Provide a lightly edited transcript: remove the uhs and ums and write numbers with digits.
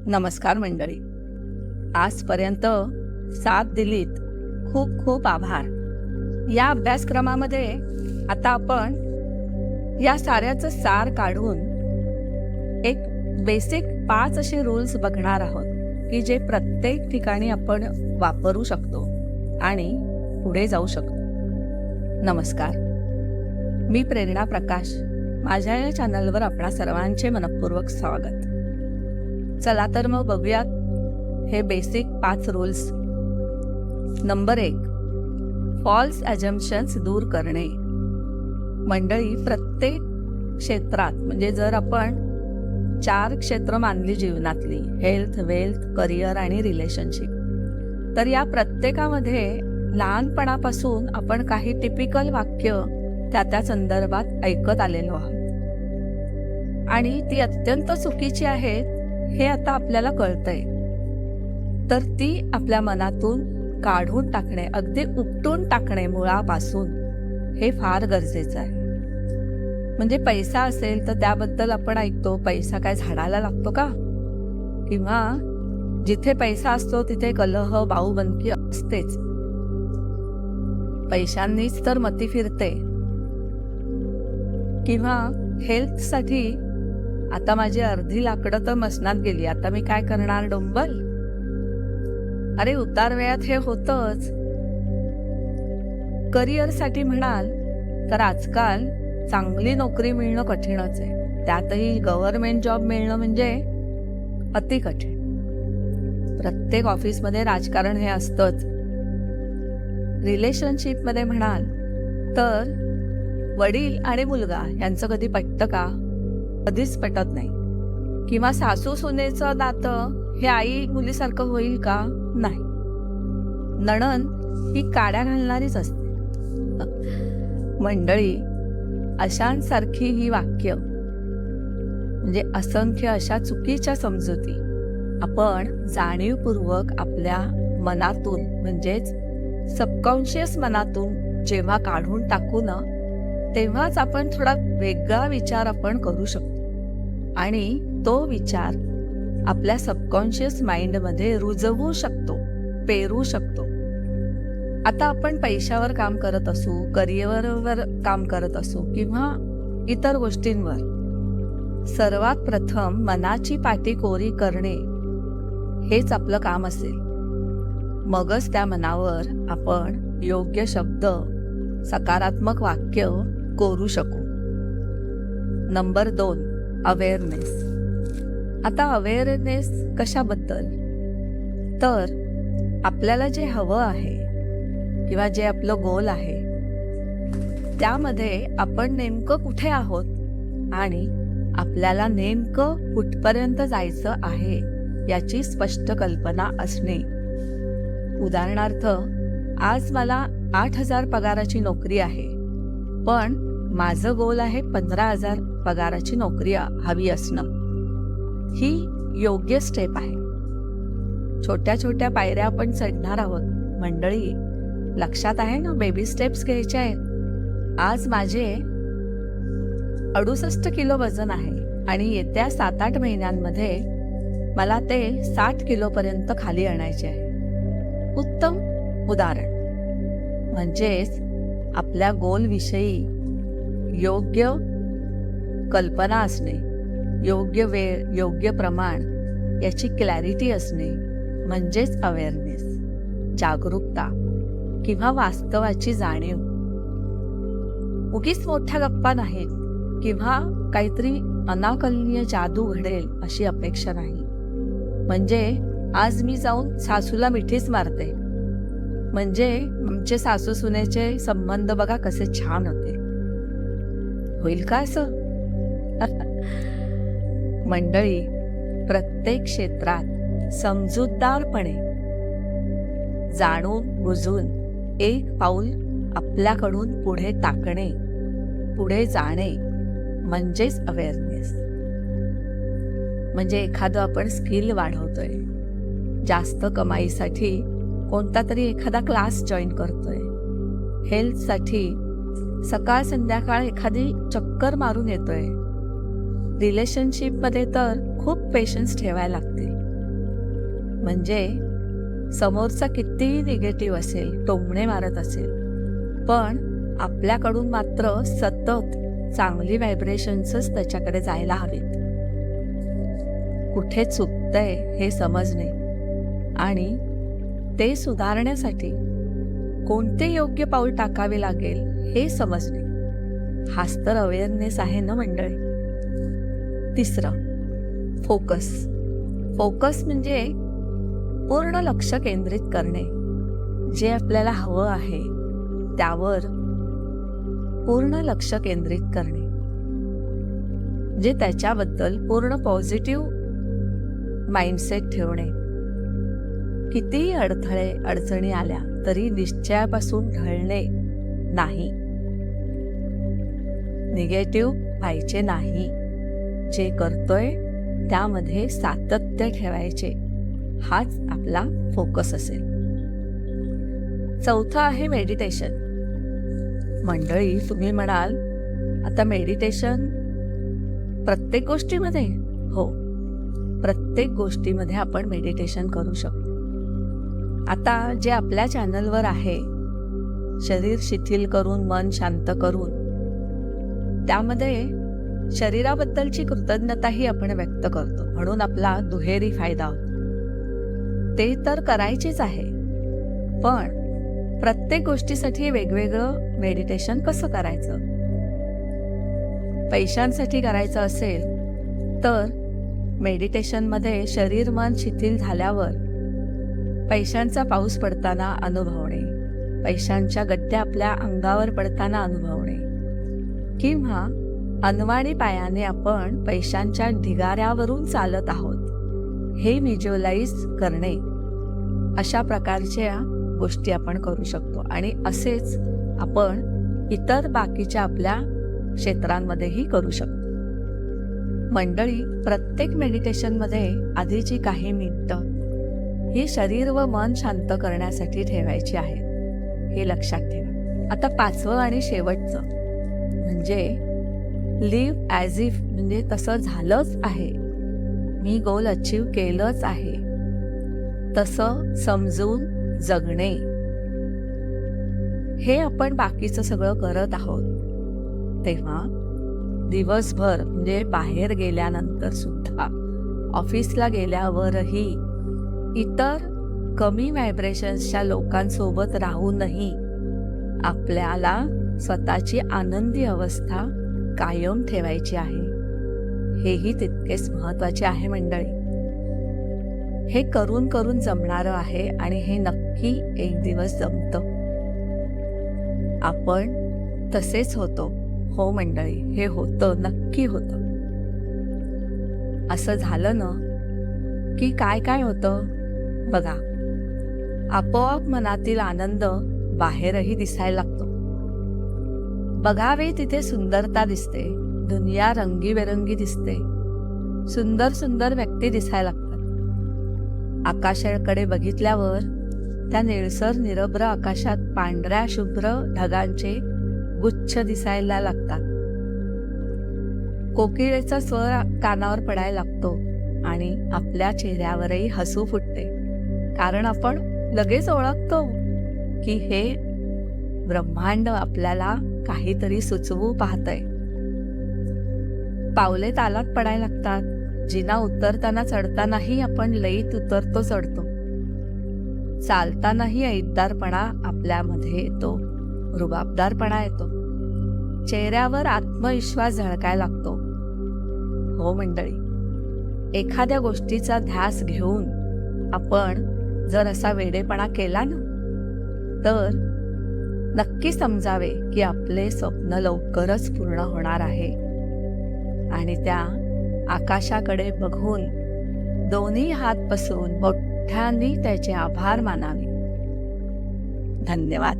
नमस्कार मंडळी. आजपर्यंत साथ दिलीत, खूप खूप आभार. या अभ्यासक्रमामध्ये आता आपण या साऱ्याचं सार काढून एक बेसिक 5 असे रूल्स बघणार आहोत की जे प्रत्येक ठिकाणी आपण वापरू शकतो आणि पुढे जाऊ शकतो. नमस्कार, मी प्रेरणा प्रकाश. माझ्या या चॅनलवर आपणा सर्वांचे मनपूर्वक स्वागत. चला तर मग बघूयात हे बेसिक 5 रूल्स. नंबर 1, फॉल्स ॲझम्पशन्स दूर करणे. मंडळी, प्रत्येक क्षेत्रात म्हणजे जर आपण 4 क्षेत्र मानली जीवनातली, हेल्थ, वेल्थ, करिअर आणि रिलेशनशिप, तर या प्रत्येकामध्ये लहानपणापासून आपण काही टिपिकल वाक्य त्या संदर्भात ऐकत आलेलो आहोत आणि ती अत्यंत चुकीची आहेत हे आता आपल्याला कळतंय. तर ती आपल्या मनातून काढून टाकणे, अगदी उपटून टाकणे मुळापासून, हे फार गरजेचं आहे. म्हणजे पैसा असेल तर त्याबद्दल आपण ऐकतो, पैसा काय झाडाला लागतो का? किंवा जिथे पैसा असतो तिथे कलह, बाऊबंदकी असतेच. पैशांनीच तर मती फिरते. किंवा हेल्थसाठी आता माझी अर्धी लाकडं तर मसनात गेली, आता मी काय करणार डोंबल? अरे, उतार वेळात हे होतंच. करिअरसाठी म्हणाल तर आजकाल चांगली नोकरी मिळणं कठीणच आहे. त्यातही गव्हर्नमेंट जॉब मिळणं म्हणजे अति कठीण. प्रत्येक ऑफिसमध्ये राजकारण हे असतंच. रिलेशनशिपमध्ये म्हणाल तर वडील आणि मुलगा यांचं कधी पटतं का? कधीच पटत नाही. किंवा सासू सुनेचं नातं हे आई मुलीसारखं होईल का? नाही. नणंद ही काड्या घालणारीच असते. मंडळी, अशांसारखी ही वाक्य म्हणजे असंख्य अशा चुकीच्या समजुती आपण जाणीवपूर्वक आपल्या मनातून म्हणजेच सबकॉन्शियस मनातून जेव्हा काढून टाकू ना, तेव्हाच आपण थोडा वेगळा विचार आपण करू शकतो आणि तो विचार आपल्या सबकॉन्शियस माइंडमध्ये रुजवू शकतो, पेरू शकतो. आता आपण पैशावर काम करत असू, करिअरवर काम करत असू किंवा इतर गोष्टींवर, सर्वात प्रथम मनाची पाटी कोरी करणे हेच आपलं काम असेल. मगच त्या मनावर आपण योग्य शब्द, सकारात्मक वाक्य कोरू शकू. Number 2, awareness. आता अवेअरनेस कशाबद्दल? तर आपल्याला जे हवं आहे किंवा जे आपलं गोल आहे त्यामध्ये आपण नेमकं कुठे आहोत आणि आपल्याला नेमकं कुठपर्यंत जायचं आहे याची स्पष्ट कल्पना असणे. उदाहरणार्थ, आज मला 8,000 पगाराची नोकरी आहे, पण माझं गोल आहे 15,000 पगाराची नोकरी हवी असणं. ही योग्य स्टेप आहे. छोट्या छोट्या पायऱ्या आपण चढणार आहोत. मंडळी, लक्षात आहे ना, बेबी स्टेप्स घ्यायचे आहेत. आज माझे 68 किलो वजन आहे आणि येत्या 7-8 महिन्यांमध्ये मला ते 60 किलोपर्यंत खाली आणायचे आहे. उत्तम उदाहरण. म्हणजेच आपल्या गोलविषयी योग्य कल्पना असणे, योग्य वेळ, योग्य प्रमाण याची क्लॅरिटी असणे म्हणजेच अवेअरनेस, जागरूकता किंवा वास्तवाची जाणीव. उगीच मोठ्या गप्पा नाहीत किंवा काहीतरी अनाकलनीय जादू घडेल अशी अपेक्षा नाही. म्हणजे आज मी जाऊन सासूला मिठीच मारते म्हणजे आमचे सासू सुनेचे संबंध बघा कसे छान होते. होईल का असं? मंडळी, प्रत्येक क्षेत्रात समजूतदारपणे जाणून बुजून एक पाऊल आपल्याकडून पुढे टाकणे, पुढे जाणे म्हणजेच अवेअरनेस. म्हणजे एखादं आपण स्किल वाढवतोय, जास्त कमाईसाठी कोणता तरी एखादा क्लास जॉईन करतोय, हेल्थसाठी सकाळ संध्याकाळ एखादी चक्कर मारून येतोय, रिलेशनशिपमध्ये तर खूप पेशन्स ठेवायला लागते. म्हणजे समोरचा कितीही निगेटिव्ह असेल, टोमणे मारत असेल, पण आपल्याकडून मात्र सतत चांगली व्हायब्रेशन्सच त्याच्याकडे जायला हवीत. कुठे चुकतंय हे समजणे आणि ते सुधारण्यासाठी कोणते योग्य पाऊल टाकावे लागेल हे समजणे, हाच तर अवेअरनेस आहे ना मंडळी. तिसरं, फोकस. फोकस म्हणजे पूर्ण लक्ष केंद्रित करणे. जे आपल्याला हवं आहे त्यावर पूर्ण लक्ष केंद्रित करणे, जे त्याच्याबद्दल पूर्ण पॉझिटिव्ह माइंडसेट ठेवणे. कितीही अडथळे अडचणी आल्या तरी निश्चयापासून ढळणे नाही, निगेटिव्ह व्हायचे नाही. जे करतोय त्यामध्ये सातत्य ठेवायचे, हाच आपला फोकस असेल. चौथं आहे मेडिटेशन. मंडळी, तुम्ही म्हणाल आता मेडिटेशन प्रत्येक गोष्टीमध्ये? हो, प्रत्येक गोष्टीमध्ये आपण मेडिटेशन करू शकतो. आता जे आपल्या चॅनलवर आहे, शरीर शिथिल करून मन शांत करून, त्यामध्ये शरीराबद्दलची कृतज्ञताही आपण व्यक्त करतो, म्हणून आपला दुहेरी फायदा होतो. ते तर करायचीच आहे, पण प्रत्येक गोष्टीसाठी वेगवेगळं मेडिटेशन कसं करायचं? पैशांसाठी करायचं असेल तर मेडिटेशनमध्ये शरीर मन शिथिल झाल्यावर पैशांचा पाऊस पडताना अनुभवणे, पैशांच्या गड्ड्या आपल्या अंगावर पडताना अनुभवणे, किंवा अनवाणी पायाने आपण पैशांच्या ढिगाऱ्यावरून चालत आहोत हे व्हिज्युअलाइज करणे, अशा प्रकारच्या गोष्टी आपण करू शकतो. आणि असेच आपण इतर बाकीच्या आपल्या क्षेत्रांमध्येही करू शकतो. मंडळी, प्रत्येक मेडिटेशनमध्ये आधीची काही मिनिटं ही शरीर व मन शांत करण्यासाठी ठेवायची आहेत, हे लक्षात ठेवा. आता पाचवं आणि शेवटचं म्हणजे लिव्ह ॲज इफ, म्हणजे तसं झालंच आहे, मी गोल अचीव केलंच आहे, तसं समजून जगणे. हे आपण बाकीचं सगळं करत आहोत तेव्हा दिवसभर, म्हणजे बाहेर गेल्यानंतर सुद्धा, ऑफिसला गेल्यावरही इतर कमी व्हायब्रेशन्सच्या लोकांसोबत राहूनही आपल्याला स्वतःची आनंदी अवस्था कायम ठेवायची आहे. हेही तितकेच महत्त्वाचे आहे मंडळी. हे करून करून जमणारं आहे आणि हे नक्की एक दिवस जमतं. आपण तसेच होतो. हो मंडळी, हे होतं, नक्की होतं. असं झालं ना की काय काय होतं बघा, आपोआप मनातील आनंद बाहेरही दिसायला लागतो. बघावे तिथे सुंदरता दिसते, दुनिया रंगीबेरंगी दिसते, सुंदर सुंदर व्यक्ती दिसायला लागतात. आकाशाकडे बघितल्यावर त्या निळसर निरभ्र आकाशात पांढऱ्या शुभ्र ढगांचे गुच्छ दिसायला लागतात. कोकिळेचा स्वर कानावर पडायला लागतो आणि आपल्या चेहऱ्यावरही हसू फुटते, कारण आपण लगेच ओळखतो की हे ब्रह्मांड आपल्याला काहीतरी सुचवू पाहतंय. पावले तालात पडायला लागतात. जिना उतरताना चढतानाही आपण लईत उतरतो, चढतो. चालतानाही ऐतदारपणा आपल्यामध्ये येतो, रुबाबदारपणा येतो. चेहऱ्यावर आत्मविश्वास झळकायला लागतो. हो मंडळी, एखाद्या गोष्टीचा ध्यास घेऊन आपण जर असा वेडेपणा केला ना, तर नक्की समजावे की आपले स्वप्न लवकरच पूर्ण होणार आहे. आणि त्या आकाशाकडे बघून दोन्ही हात पसरून मोठ्यांनी त्याचे आभार मानावे. धन्यवाद.